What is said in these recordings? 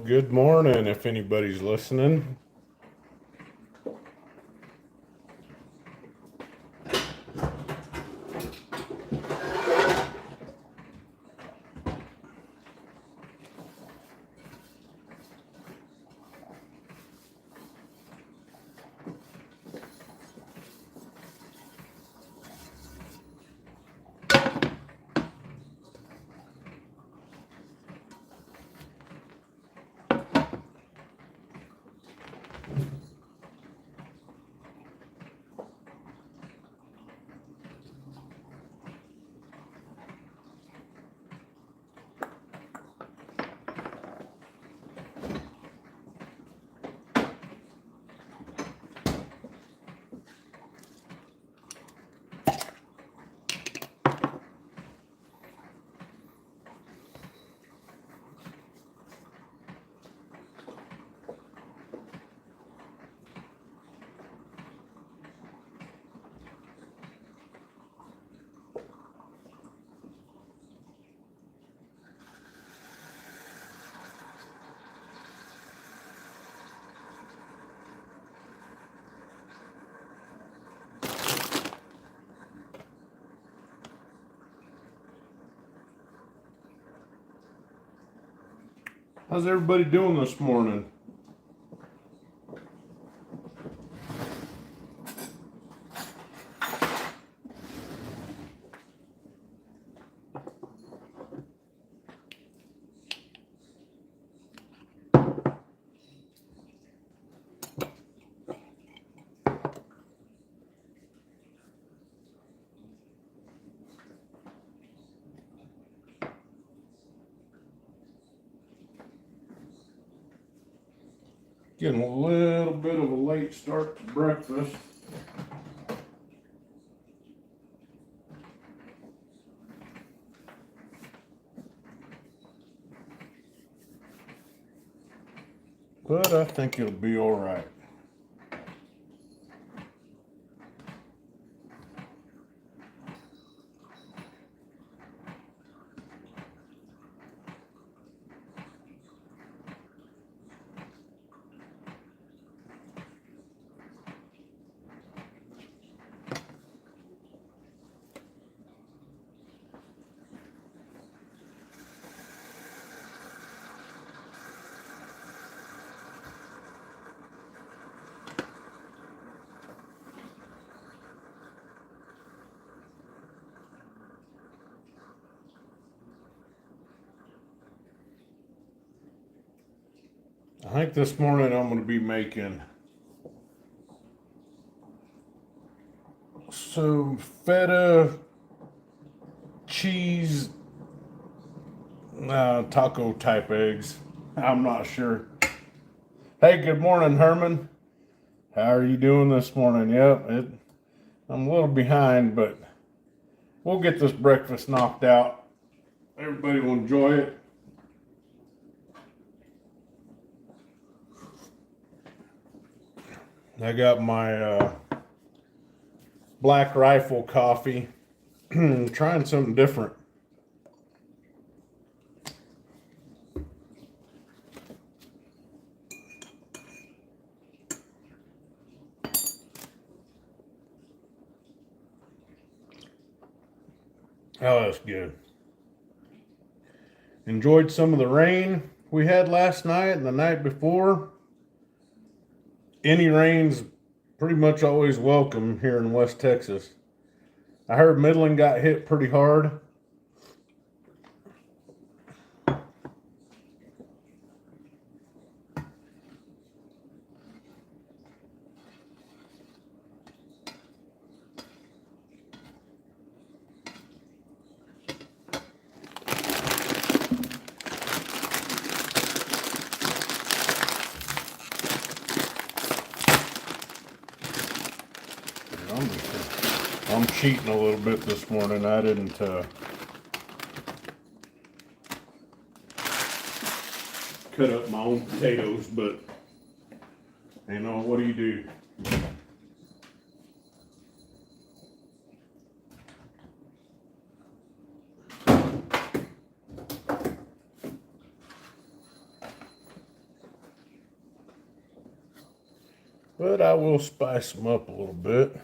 good morning if anybody's listening. How's everybody doing this morning? Getting a little bit of a late start to breakfast. But I think it'll be all right. I think this morning I'm going to be making some feta cheese taco type eggs. I'm not sure. Hey, good morning, Herman. How are you doing this morning? I'm a little behind, but we'll get this breakfast knocked out. Everybody will enjoy it. I got my Black Rifle coffee. Trying something different. Oh, that's good. Enjoyed some of the rain we had last night and the night before. Any rain's pretty much always welcome here in West Texas. I heard Midland got hit pretty hard. I'm cheating a little bit this morning. I didn't cut up my own potatoes, but you know, what do you do? but I will spice them up a little bit.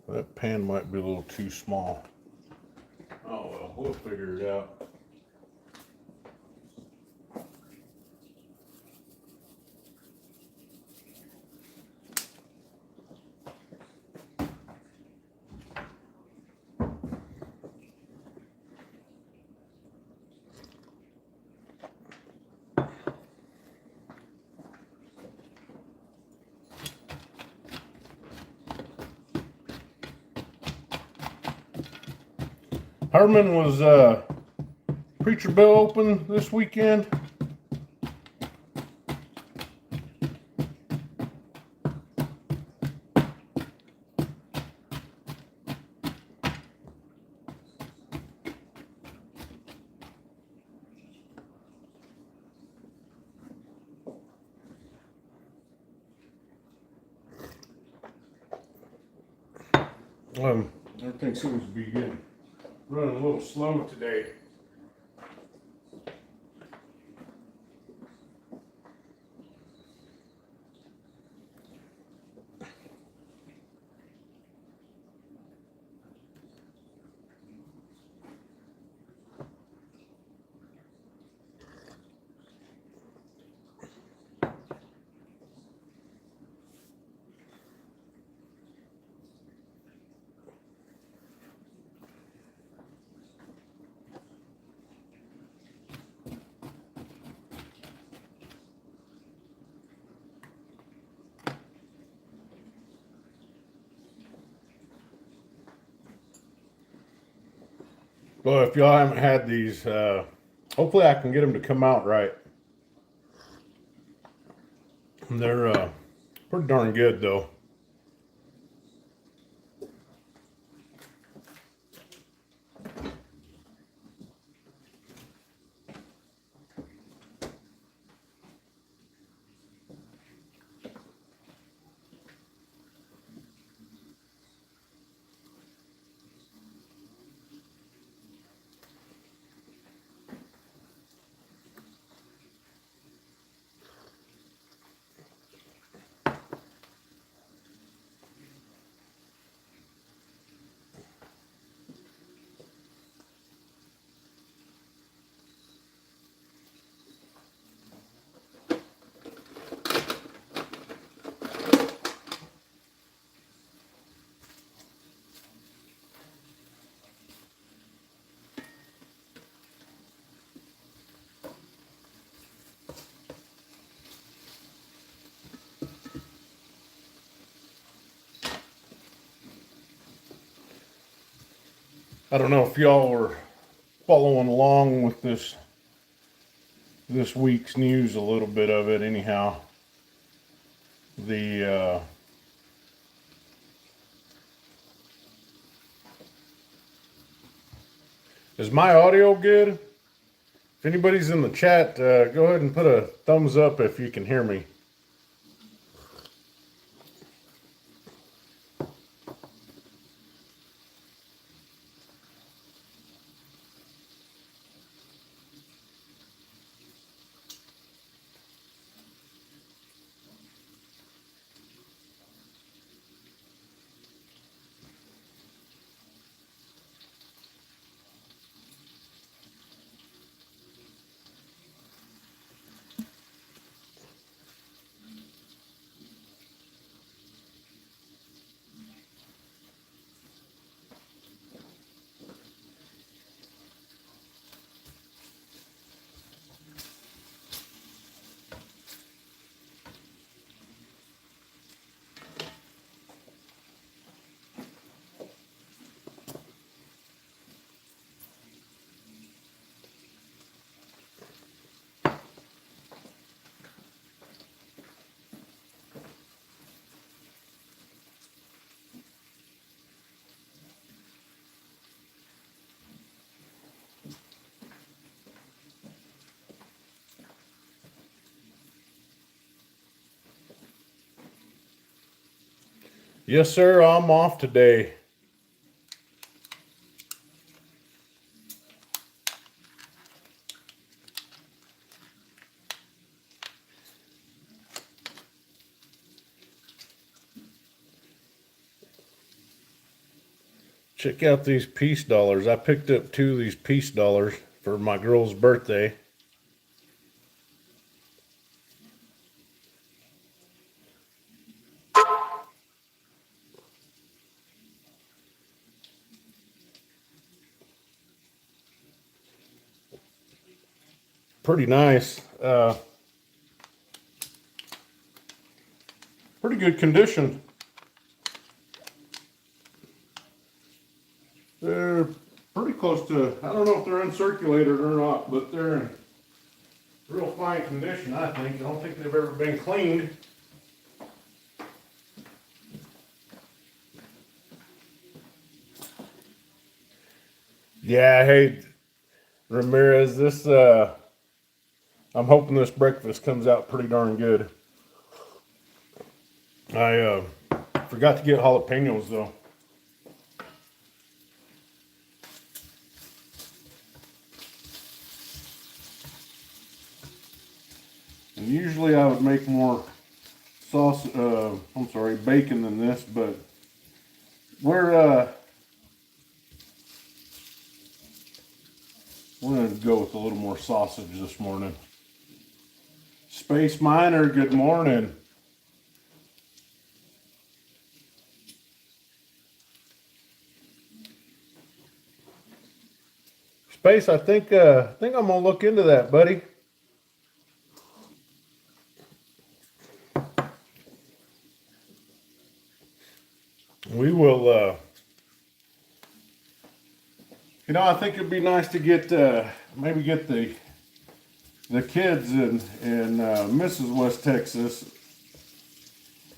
That pan might be a little too small. Oh well, we'll figure it out. Herman, was Preacher Bill open this weekend? Everything seems to be running a little slow today. Well, if y'all haven't had these, hopefully I can get them to come out right. They're pretty darn good though. I don't know if y'all were following along with this week's news, a little bit of it anyhow. The is my audio good? If anybody's in the chat, go ahead and put a thumbs up if you can hear me. Yes, sir, I'm off today. Check out these peace dollars. I picked up 2 of these peace dollars for my girl's birthday. Pretty nice. Pretty good condition. They're pretty close to, I don't know if they're uncirculated or not, but they're in real fine condition, I think. I don't think they've ever been cleaned. Yeah, hey, Ramirez, I'm hoping this breakfast comes out pretty darn good. I forgot to get jalapenos though. And usually I would make more bacon than this, but we're gonna go with a little more sausage this morning. Space Miner, good morning. Space, I think I'm gonna look into that, buddy. We will, I think it'd be nice to get, maybe get the kids in Mrs. West Texas,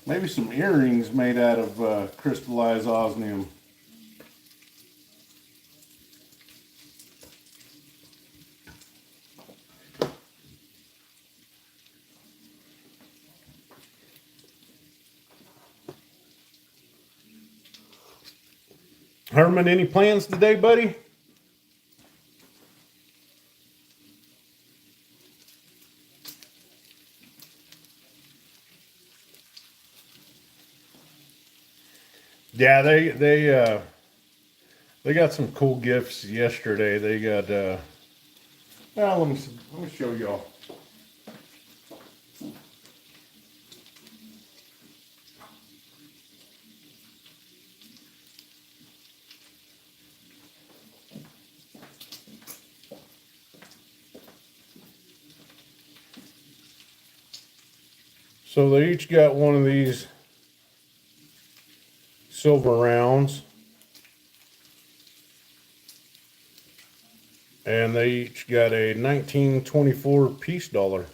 maybe some earrings made out of crystallized osmium. Herman, any plans today, buddy? Yeah, they got some cool gifts yesterday. They got well, let me show y'all. So they each got one of these silver rounds, and they each got a 1924 peace dollar.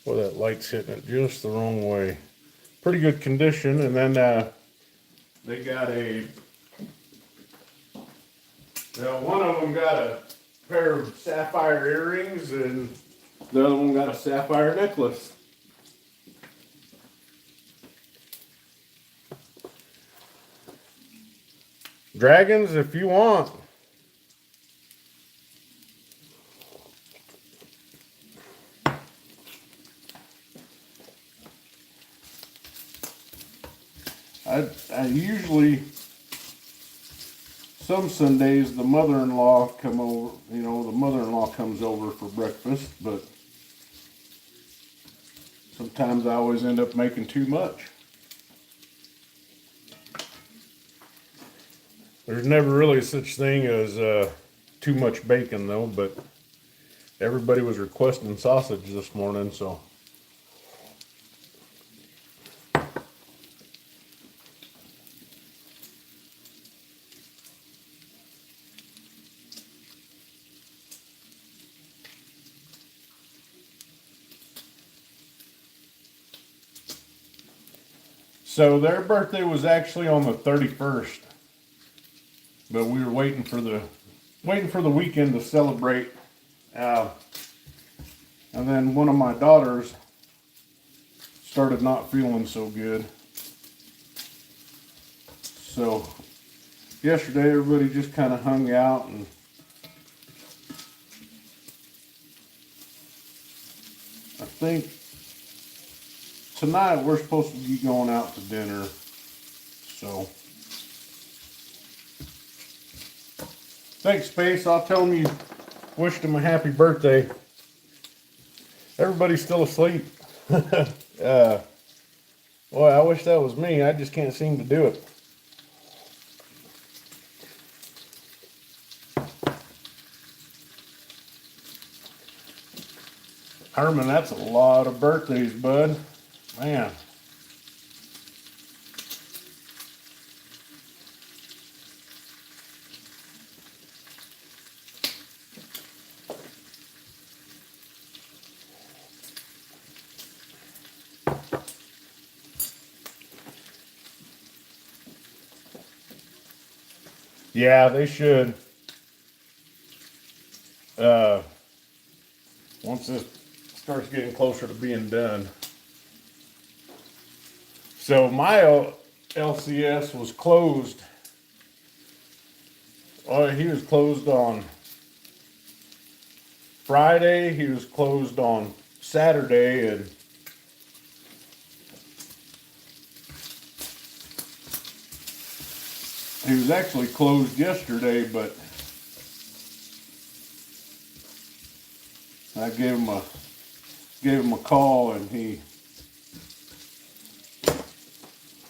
Boy, that light's hitting it just the wrong way. Pretty good condition. And then they got one of them got a pair of sapphire earrings, and the other one got a sapphire necklace. Dragons, if you want. I usually, some Sundays, the mother-in-law come over, the mother-in-law comes over for breakfast, but sometimes I always end up making too much. There's never really such thing as too much bacon though, but everybody was requesting sausage this morning, so. So their birthday was actually on the 31st, but we were waiting for the weekend to celebrate. And then one of my daughters started not feeling so good. So yesterday everybody just kind of hung out, and I think tonight we're supposed to be going out to dinner. So Thanks, Space. I'll tell him you wished him a happy birthday. Everybody's still asleep. Boy, I wish that was me. I just can't seem to do it. Herman, that's a lot of birthdays, bud. Man. Yeah, they should. Once this starts getting closer to being done. So my LCS was closed. He was closed on Friday. He was closed on Saturday, and he was actually closed yesterday, but I gave him a call, and he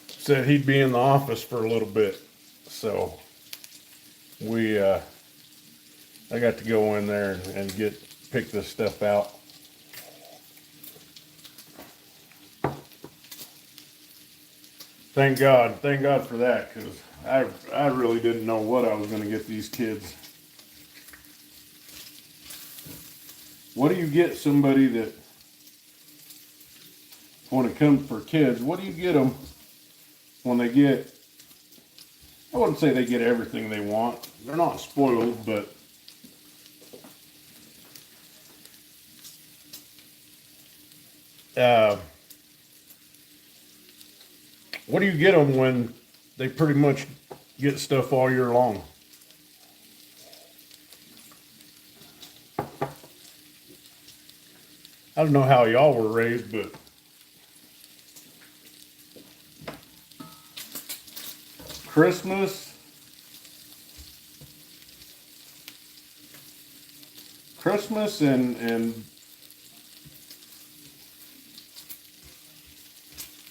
said he'd be in the office for a little bit. So I got to go in there and pick this stuff out. Thank God for that, because I really didn't know what I was going to get these kids. What do you get somebody that, when it comes for kids, what do you get them when they get, I wouldn't say they get everything they want. They're not spoiled, but what do you get them when they pretty much get stuff all year long? I don't know how y'all were raised, but Christmas and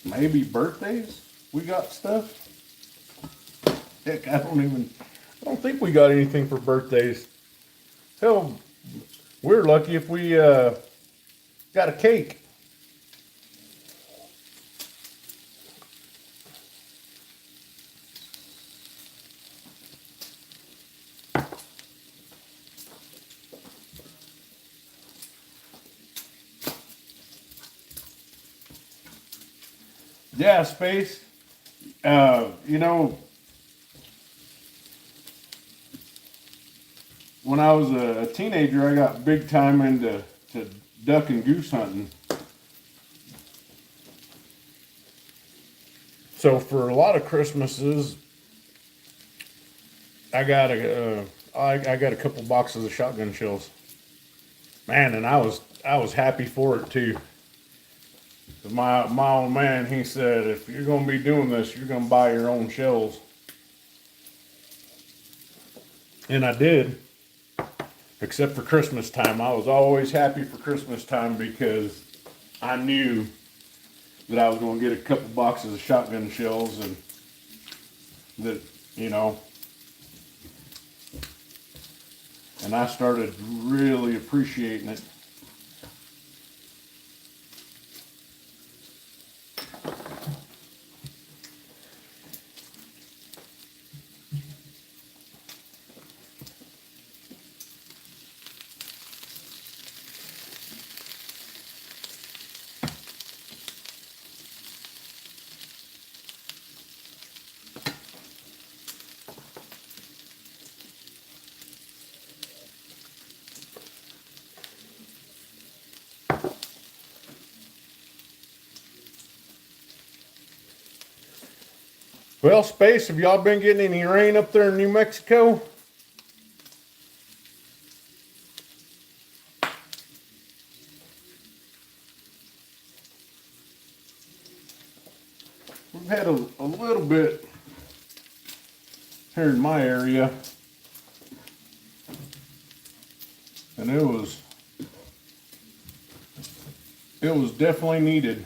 maybe birthdays, we got stuff. Heck, I don't think we got anything for birthdays. Hell, we're lucky if we got a cake. Yeah, Space. When I was a teenager, I got big time into duck and goose hunting. So for a lot of Christmases, I got a couple boxes of shotgun shells. Man, and I was happy for it too. My old man, he said, if you're gonna be doing this, you're gonna buy your own shells. And I did, except for Christmas time. I was always happy for Christmas time because I knew that I was gonna get a couple boxes of shotgun shells, and that, and I started really appreciating it. Well, Space, have y'all been getting any rain up there in New Mexico? We've had a little bit here in my area. and it was definitely needed.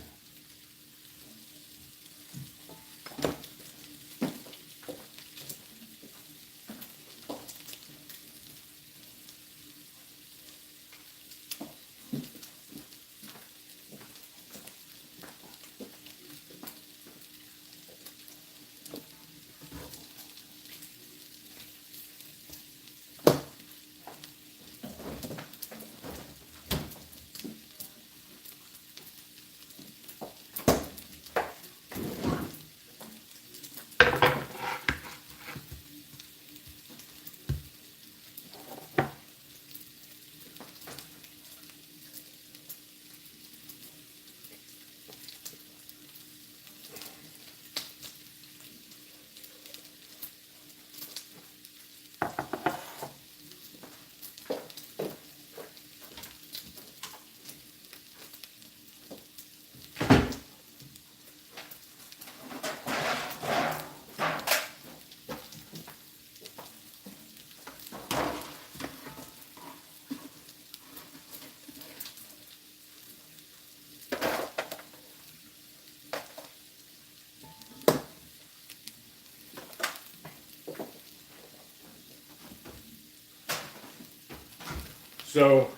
So,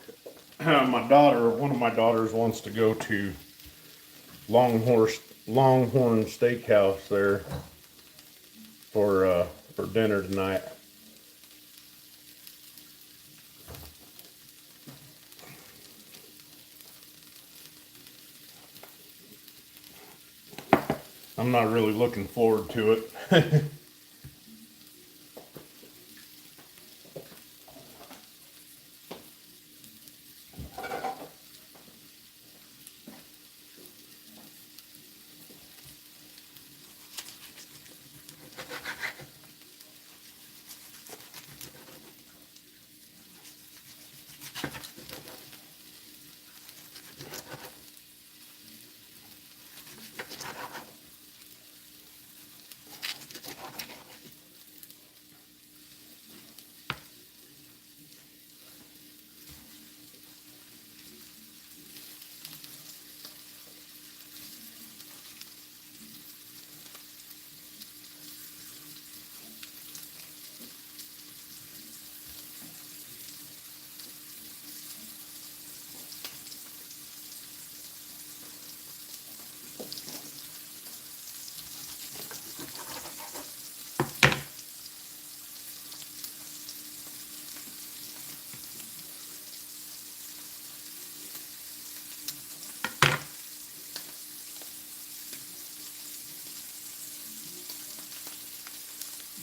one of my daughters wants to go to Longhorn Steakhouse there for dinner tonight. I'm not really looking forward to it.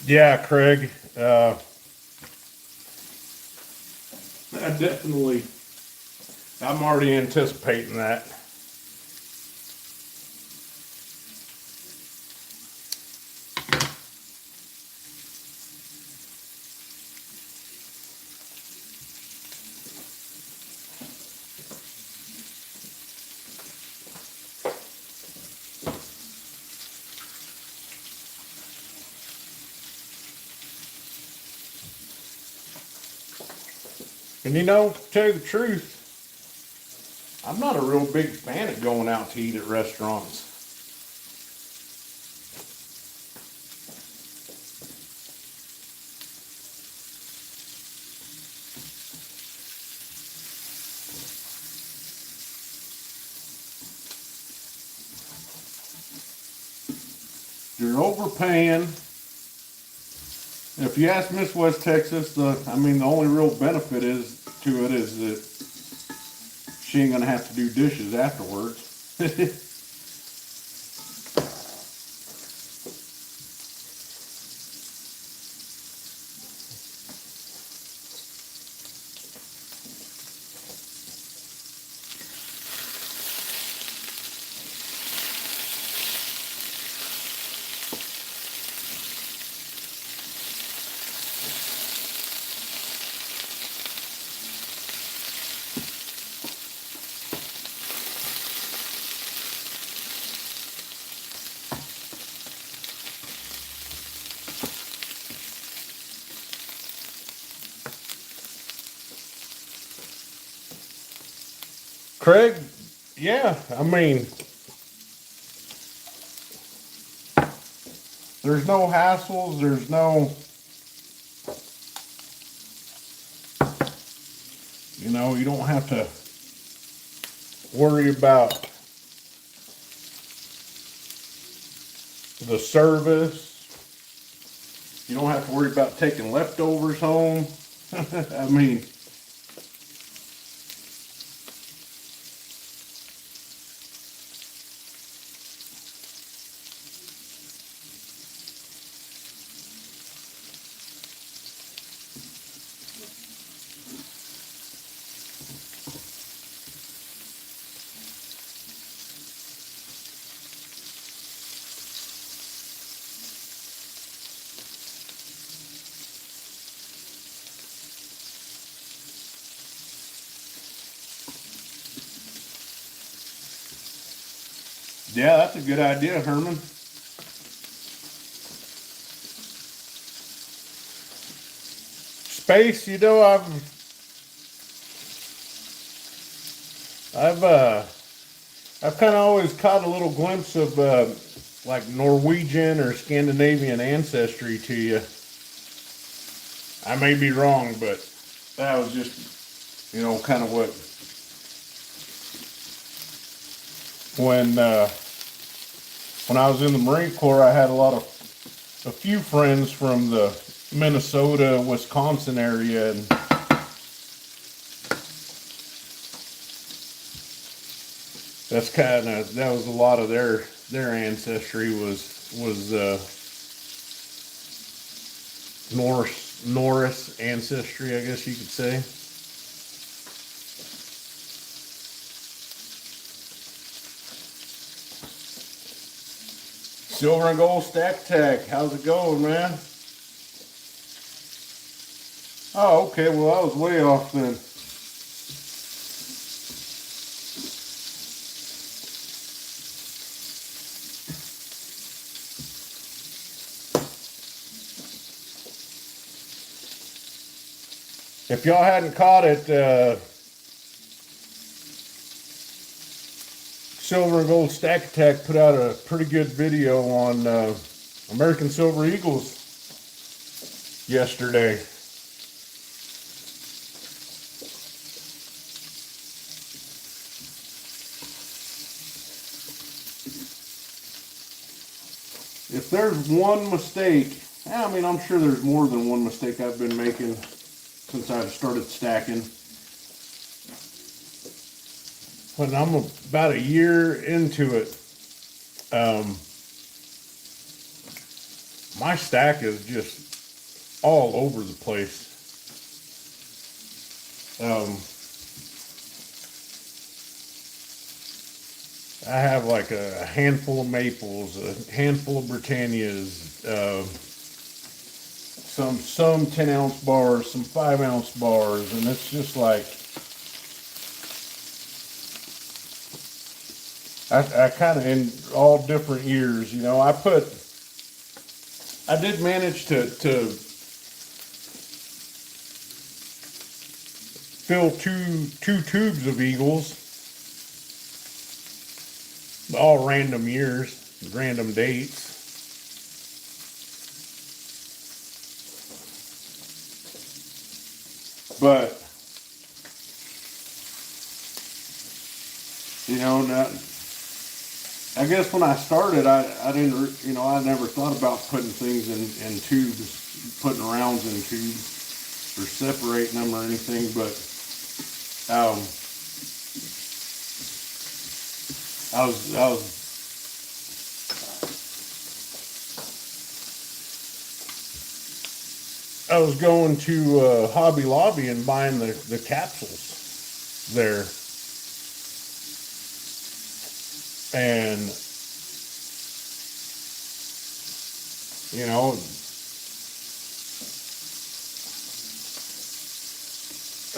Yeah, Craig. I definitely. I'm already anticipating that. And to tell you the truth, I'm not a real big fan of going out to eat at restaurants. You're overpaying. If you ask Miss West Texas, the only real benefit to it is that she ain't gonna have to do dishes afterwards. Craig, yeah, I mean, there's no hassles, there's no, you know, you don't have to worry about the service. You don't have to worry about taking leftovers home. I mean, yeah, that's a good idea, Herman. Space, you know, I've kind of always caught a little glimpse of like Norwegian or Scandinavian ancestry to you. I may be wrong, but that was just, you know, kind of what when I was in the Marine Corps, I had a few friends from the Minnesota, Wisconsin area, and that was a lot of their ancestry was Norse ancestry, I guess you could say. Silver and Gold Stack Tech, how's it going, man? Oh, okay, well, I was way off then. If y'all hadn't caught it, Silver and Gold Stack Attack put out a pretty good video on American Silver Eagles yesterday. If there's one mistake, I mean, I'm sure there's more than one mistake I've been making since I've started stacking. When I'm about a year into it, my stack is just all over the place. I have like a handful of maples, a handful of Britannias, some 10-ounce bars, some 5-ounce bars, and it's just like I kind of, in all different years, you know, I did manage to fill two tubes of Eagles, all random years, random dates. But, you know, now, I guess when I started, I didn't, you know, I never thought about putting things in tubes, putting rounds in tubes, or separating them or anything. But I was going to Hobby Lobby and buying the capsules there. And, you know,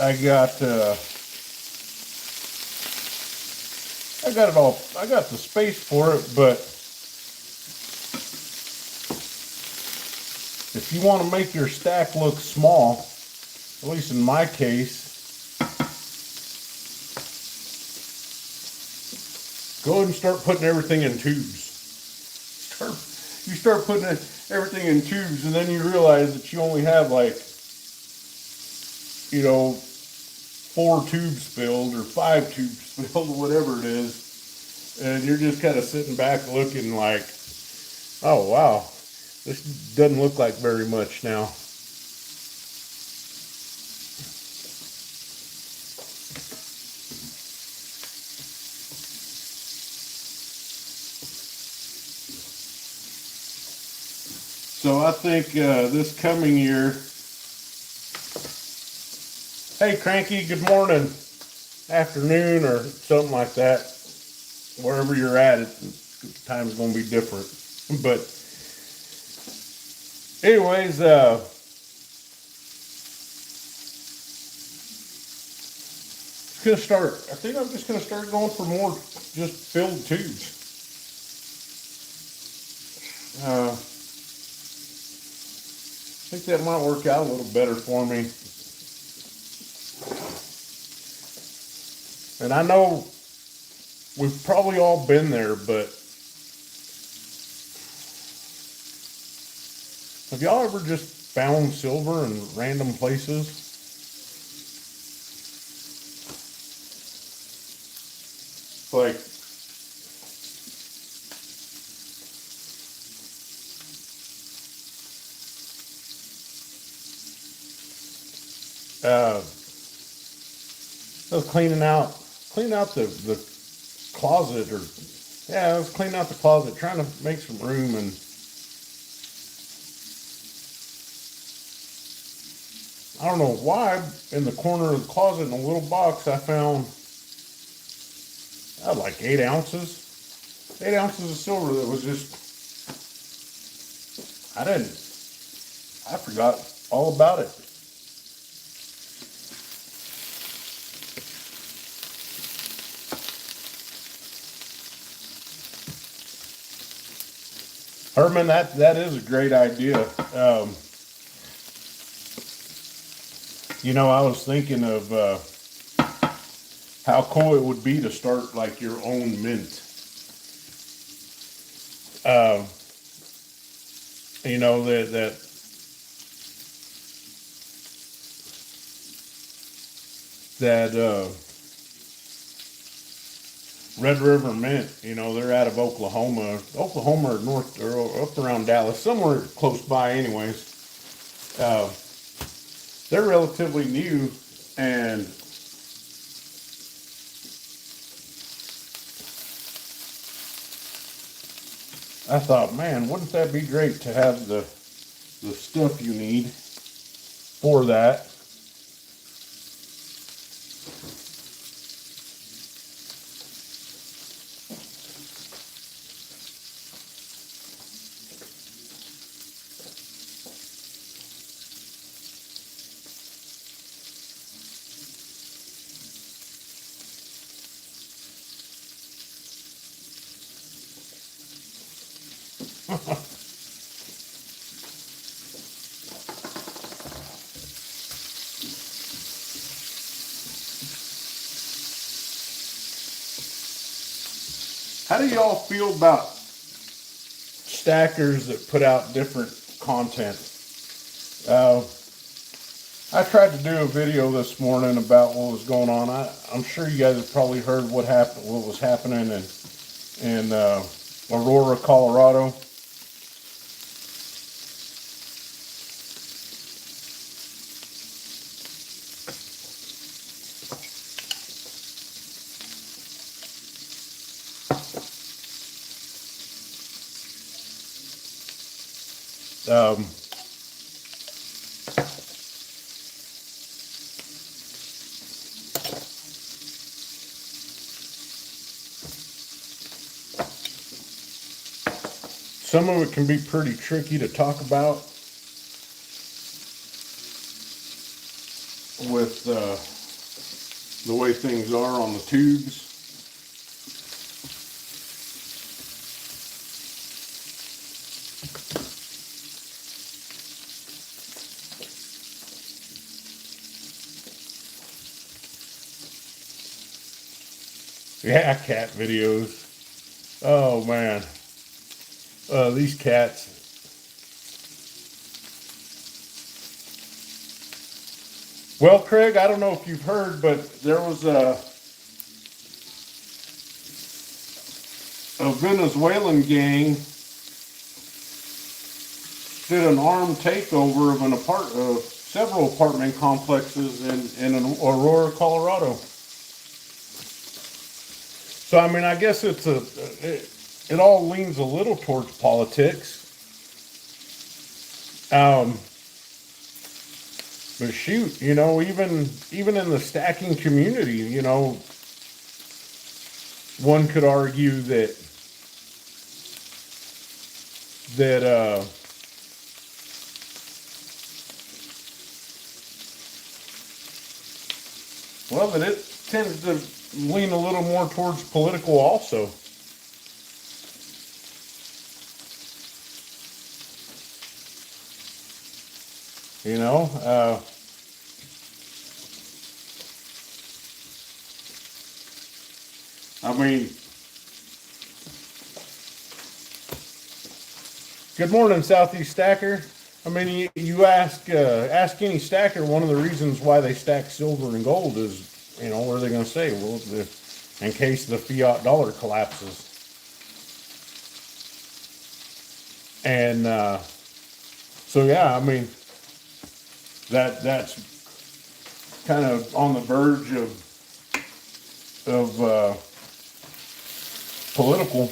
I got it all, I got the space for it, but if you want to make your stack look small, at least in my case, go ahead and start putting everything in tubes. You start putting everything in tubes, and then you realize that you only have like, 4 tubes filled or 5 tubes filled or whatever it is, and you're just kind of sitting back looking like, oh wow, this doesn't look like very much now. So I think this coming year, hey Cranky, good morning, afternoon, or something like that. Wherever you're at, time's going to be different. But anyways, gonna start. I think I'm just gonna start going for more just filled tubes. I think that might work out a little better for me. And I know we've probably all been there, but have y'all ever just found silver in random places? Like, I was cleaning out the closet, or yeah, I was cleaning out the closet, trying to make some room, and I don't know why, in the corner of the closet in a little box, I found like 8 ounces. 8 ounces of silver that was just, I forgot all about it. Herman, that is a great idea. I was thinking of how cool it would be to start like your own mint. That Red River Mint, they're out of Oklahoma or north, or up around Dallas, somewhere close by anyways. They're relatively new, and I thought, man, wouldn't that be great to have the stuff you need for that. How do y'all feel about stackers that put out different content? I tried to do a video this morning about what was going on. I'm sure you guys have probably heard what was happening in Aurora, Colorado. Some of it can be pretty tricky to talk about with the way things are on the tubes. Yeah, cat videos. Oh man, these cats. Well, Craig, I don't know if you've heard, but there was a Venezuelan gang did an armed takeover of several apartment complexes in Aurora, Colorado. So I mean, I guess it all leans a little towards politics. But shoot, even in the stacking community, one could argue that well, that it tends to lean a little more towards political also. You know, I mean, good morning, Southeast Stacker. I mean, you ask any stacker, one of the reasons why they stack silver and gold is, what are they going to say? Well, in case the fiat dollar collapses. And so, yeah, I mean, that's kind of on the verge of political.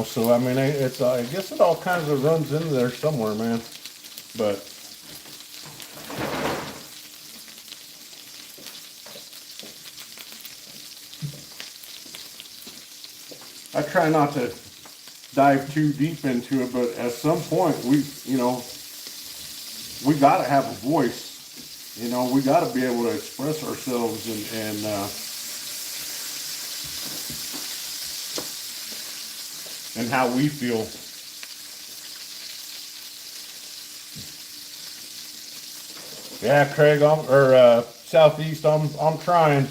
So I mean, I guess it all kinds of runs into there somewhere, man. But I try not to dive too deep into it, but at some point we got to have a voice. We got to be able to express ourselves and how we feel. Yeah, Craig, Southeast, I'm trying.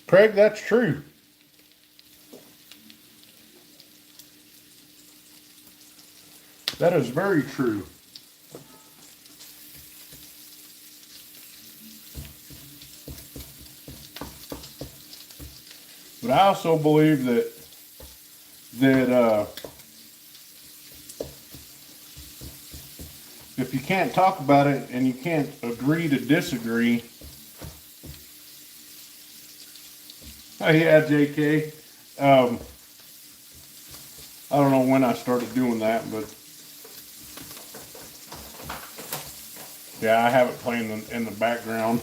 Craig, that's true. That is very true. But I also believe that if you can't talk about it and you can't agree to disagree. Oh yeah, JK. I don't know when I started doing that, but yeah, I have it playing in the background.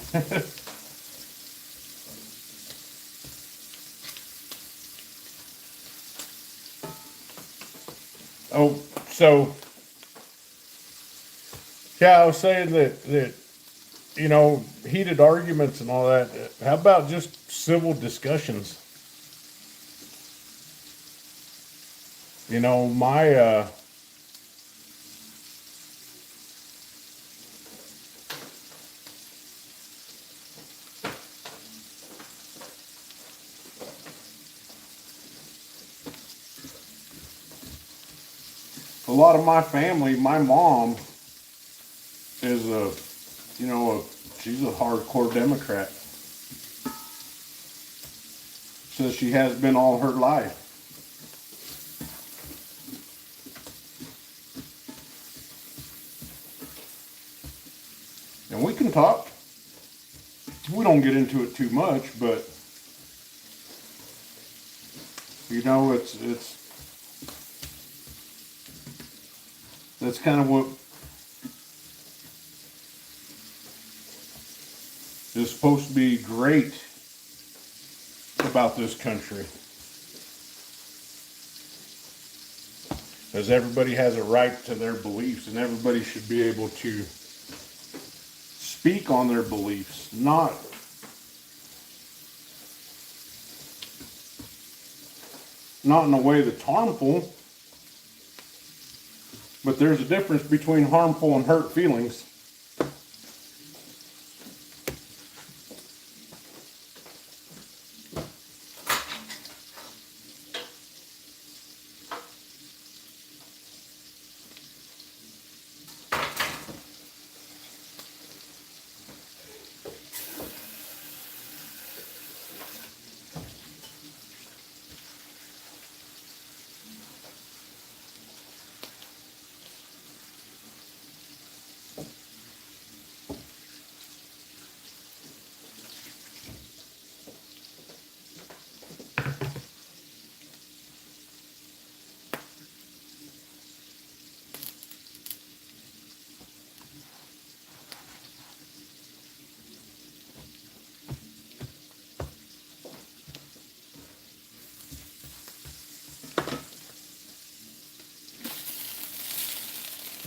Oh, so yeah, I was saying that heated arguments and all that. How about just civil discussions? My a lot of my family, my mom is she's a hardcore Democrat. So she has been all her life. And we can talk. we don't get into it too much, but you know, that's kind of what is supposed to be great about this country. Because everybody has a right to their beliefs, and everybody should be able to speak on their beliefs, not in a way that's harmful, but there's a difference between harmful and hurt feelings.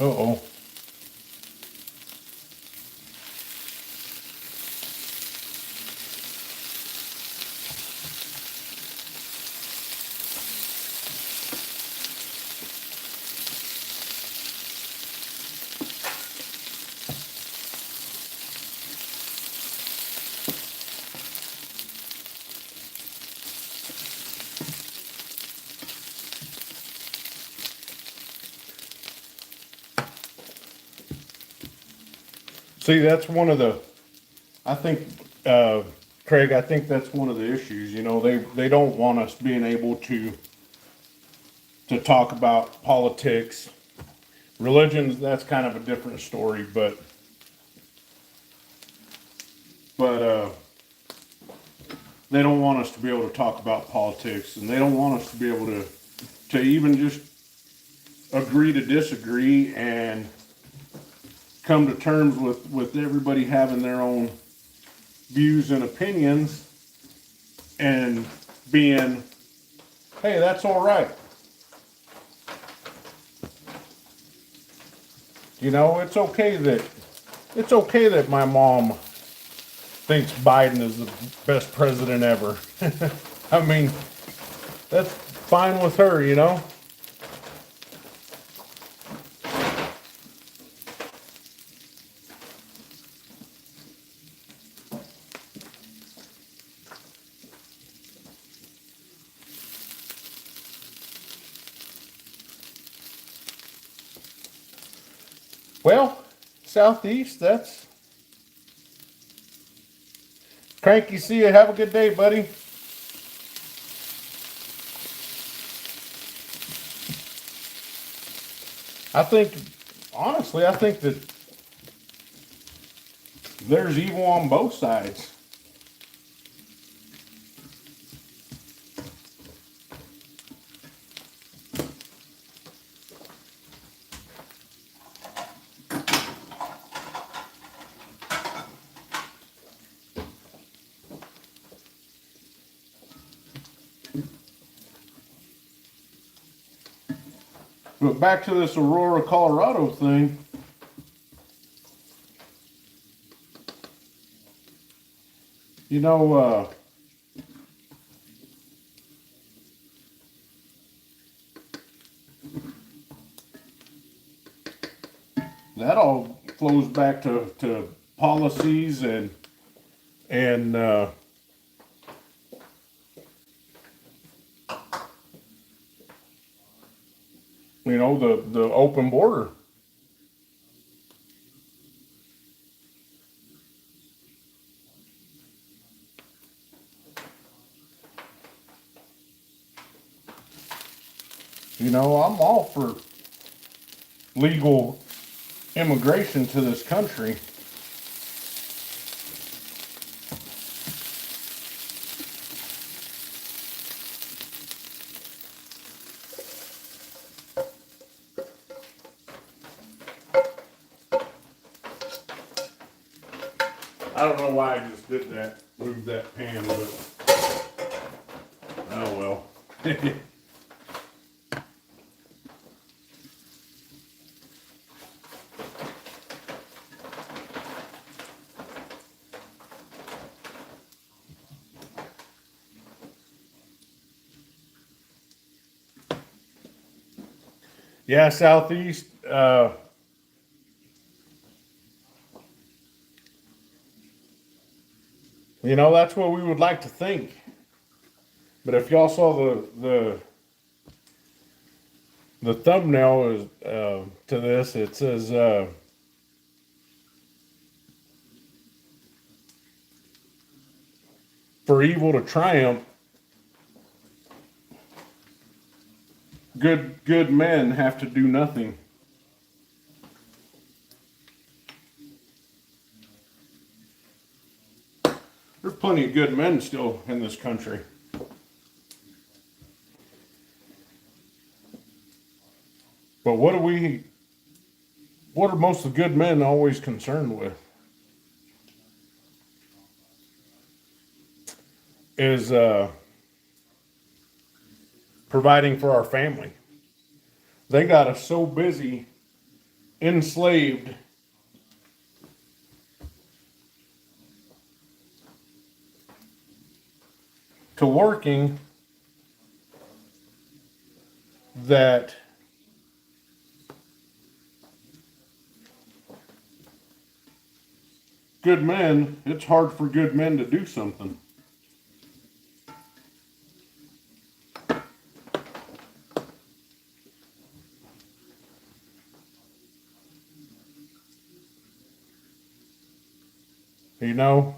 Uh-oh. See, that's one of the, I think, Craig, I think that's one of the issues. You know, they don't want us being able to talk about politics. Religions, that's kind of a different story, but they don't want us to be able to talk about politics, and they don't want us to be able to even just agree to disagree and come to terms with everybody having their own views and opinions and being, hey, that's all right. You know, it's okay that my mom thinks Biden is the best president ever. I mean, that's fine with her, you know. Well, Southeast, that's Cranky. See you. Have a good day, buddy. I think, honestly, I think that there's evil on both sides. But back to this Aurora, Colorado thing. You know, that all flows back to policies and you know, the open border. You know, I'm all for legal immigration to this country. don't know why I just did that, moved that pan, but oh well. Yeah, Southeast, you know, that's what we would like to think. But if y'all saw the thumbnail is to this, it says for evil to triumph, good men have to do nothing. There's plenty of good men still in this country. But what are most of the good men always concerned with? Is providing for our family. They got us so busy, enslaved, to working that good men, it's hard for good men to do something. You know,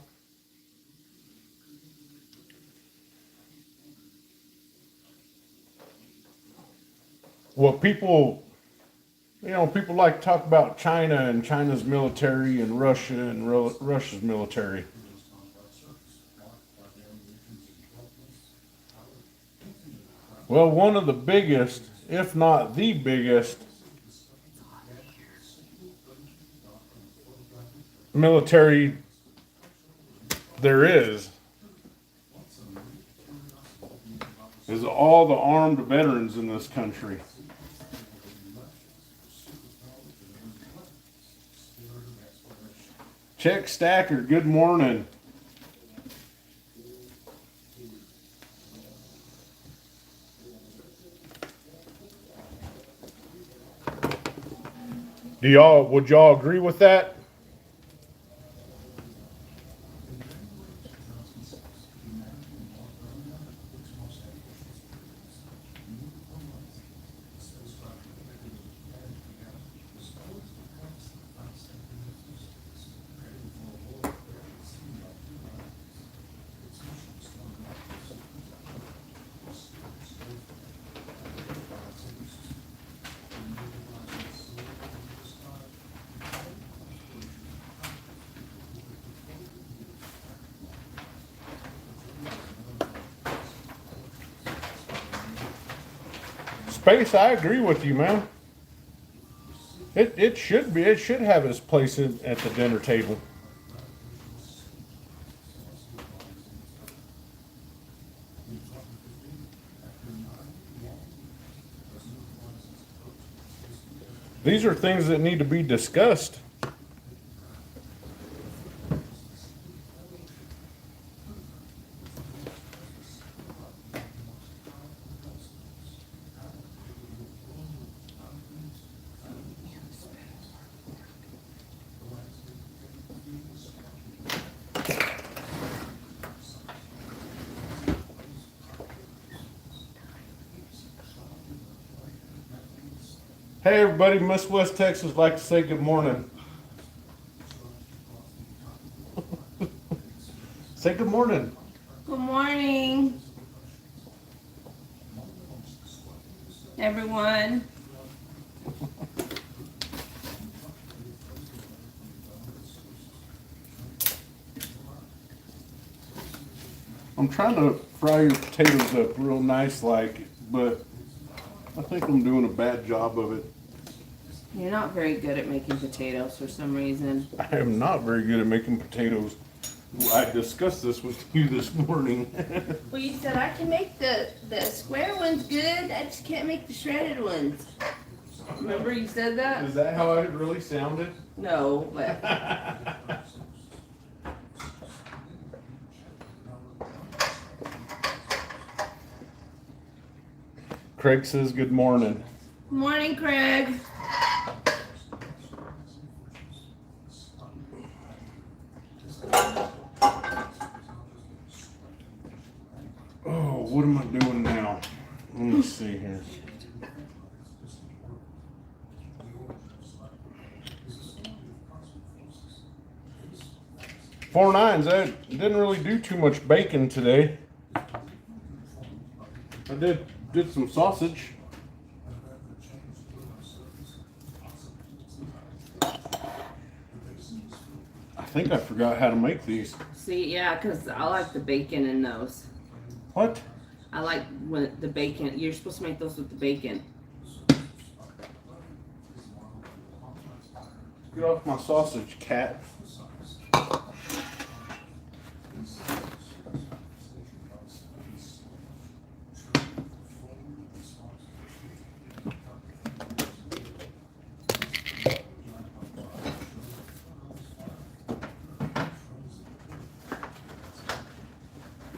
what people, people like to talk about China and China's military and Russia and Russia's military. Well, one of the biggest, if not the biggest, military there is all the armed veterans in this country. Check Stacker, good morning. Would y'all agree with that? Space, I agree with you, man. It should have its place at the dinner table. These are things that need to be discussed. Hey everybody, Miss West Texas would like to say good morning. Say good morning. Good morning, everyone. I'm trying to fry your potatoes up real nice like, but I think I'm doing a bad job of it. You're not very good at making potatoes for some reason. I am not very good at making potatoes. I discussed this with you this morning. Well, you said I can make the square ones good. I just can't make the shredded ones. Remember you said that? Is that how it really sounded? No, but Craig says good morning. morning, Craig. Oh, what am I doing now? Let me see here. Four nines. I didn't really do too much bacon today. I did some sausage. I think I forgot how to make these. See, yeah, because I like the bacon in those. What? I like when the bacon. You're supposed to make those with the bacon. Get off my sausage, cat.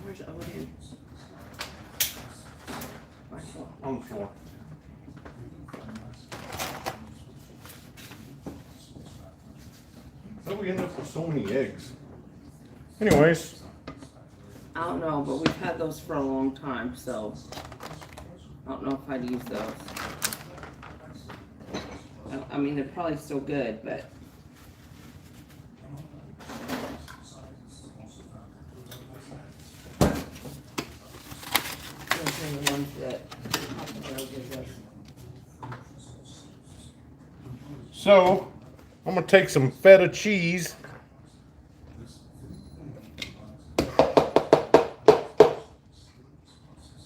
Where's Odin? On the floor. How do we end up with so many eggs? Anyways, I don't know, but we've had those for a long time, so I don't know if I'd use those. I mean, they're probably still good, but those are the ones that Papa Joe gives us. so I'm gonna take some feta cheese.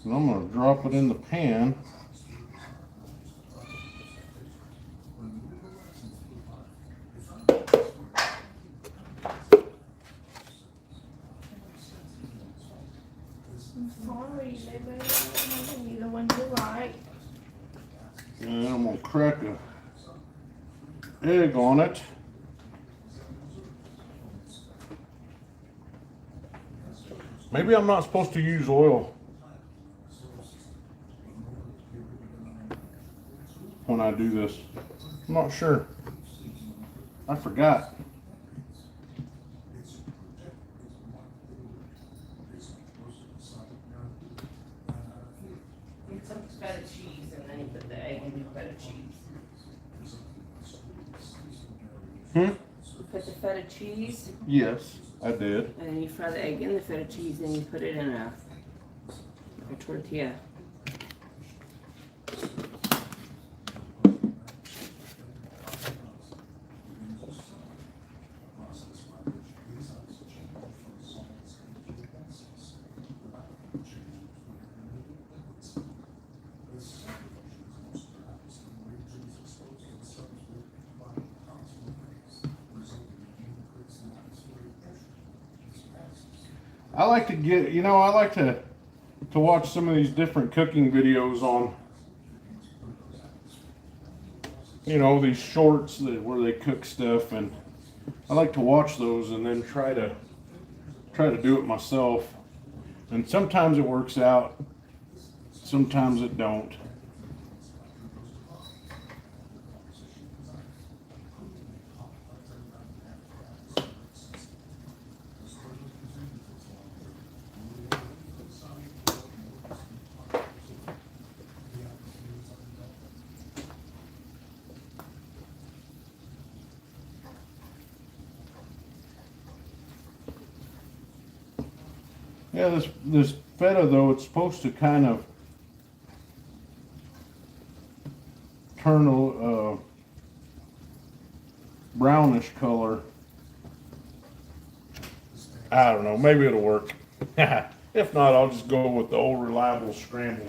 And I'm gonna drop it in the pan. I'm sorry, baby. I'm giving you the ones you like. And I'm gonna crack a egg on it. Maybe I'm not supposed to use oil when I do this. I'm not sure. I forgot. Get some feta cheese and then you put the egg in the feta cheese. Hmm? You put the feta cheese Yes, I did. and then you fry the egg in the feta cheese and you put it in a tortilla. I like to get, I like to watch some of these different cooking videos on, these shorts where they cook stuff, and I like to watch those and then try to do it myself. And sometimes it works out, sometimes it don't. Yeah, this feta though, it's supposed to kind of turn a brownish color. I don't know, maybe it'll work. If not, I'll just go with the old reliable scramble.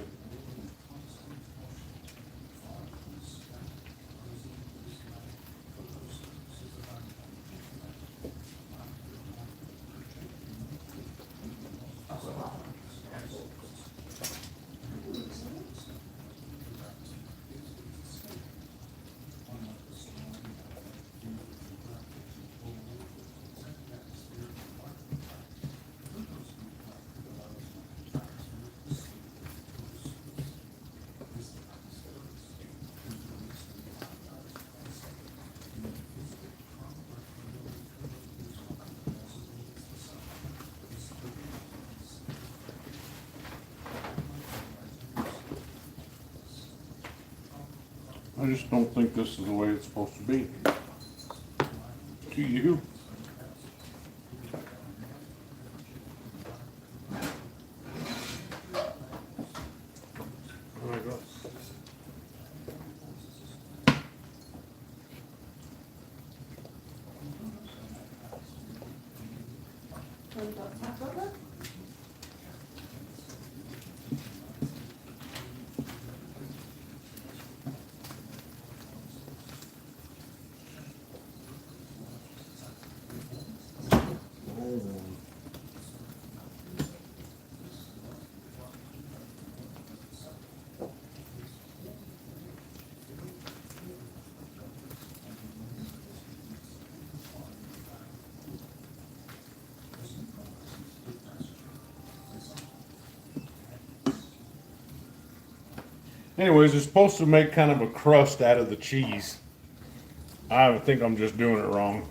I just don't think this is the way it's supposed to be. Do you? There we go. Anyways, it's supposed to make kind of a crust out of the cheese. I think I'm just doing it wrong.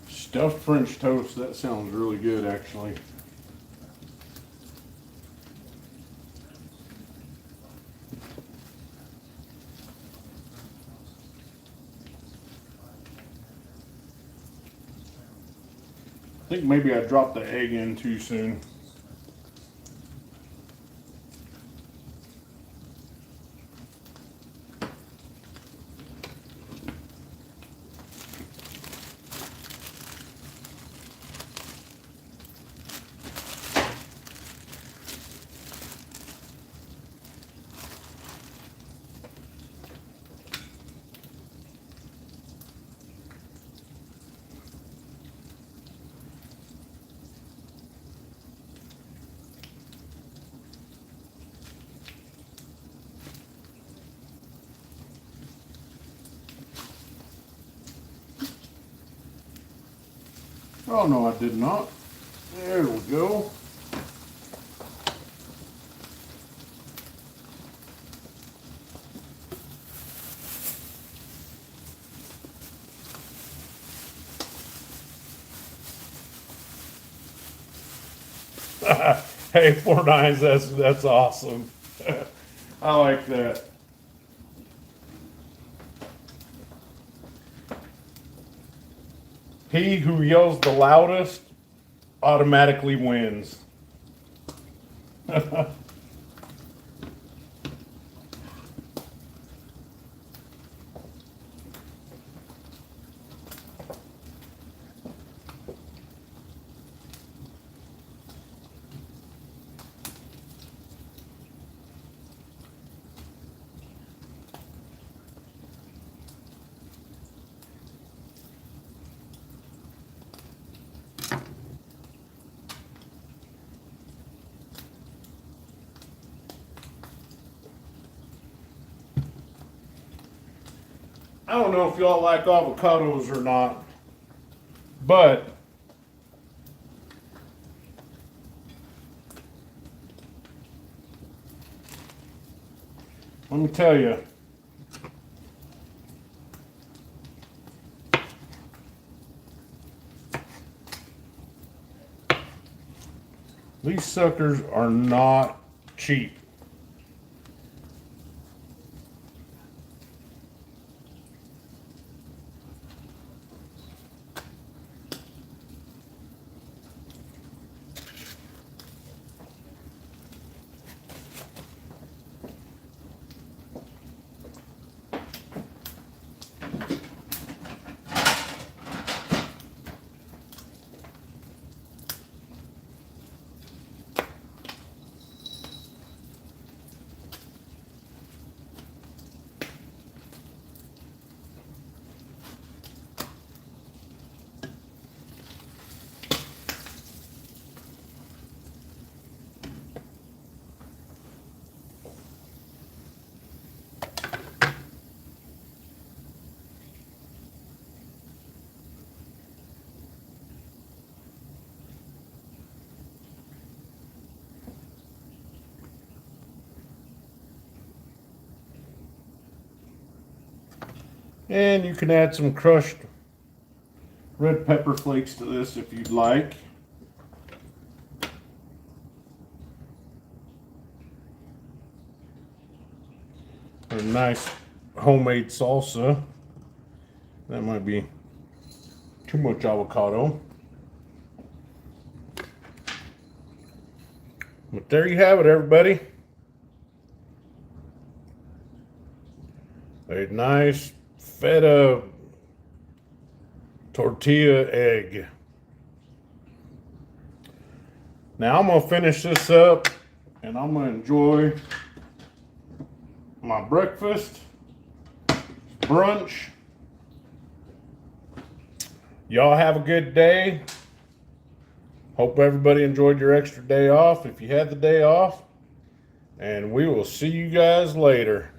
Stuffed French toast, that sounds really good actually. I think maybe I dropped the egg in too soon. Oh no, I did not. There we go. Hey, 4 9s, that's awesome. I like that. He who yells the loudest automatically wins. I don't know if y'all like avocados or not, but let me tell you, these suckers are not cheap. And you can add some crushed red pepper flakes to this if you'd like. a nice homemade salsa. That might be too much avocado. But there you have it, everybody. A nice feta tortilla egg. Now I'm gonna finish this up and I'm gonna enjoy my breakfast, brunch. Y'all have a good day. Hope everybody enjoyed your extra day off if you had the day off. And we will see you guys later.